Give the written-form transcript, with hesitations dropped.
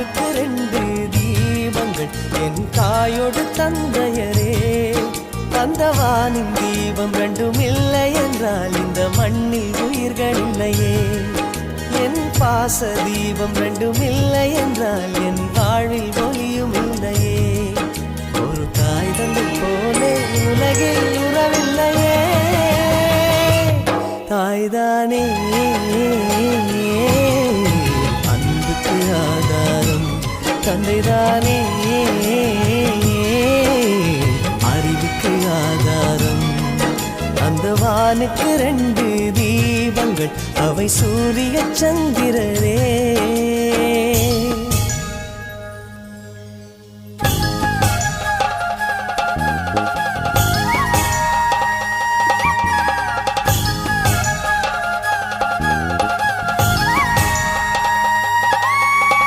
அன்புக்கு ரெண்டு தீபங்கள் என் தாயோடு தந்தையரே. தந்தவானின் தீபம் ரெண்டும் இல்லை என்றால் இந்த மண்ணில் உயிர்கள் இல்லையே. என் பாச தீபம் ரெண்டும் இல்லை என்றால் என் வாழ்வில் ஒளியும் இல்லையே. ஒரு தாய் தந்தை போலே உலகில் உறவில்லையே. தாய்தானே அன்புக்கு ஆதாரம், தந்தைதானே அறிவுக்கு ஆதாரம். அந்த வானுக்கு ரெண்டு தீபங்கள் அவை சூரிய சந்திரரே.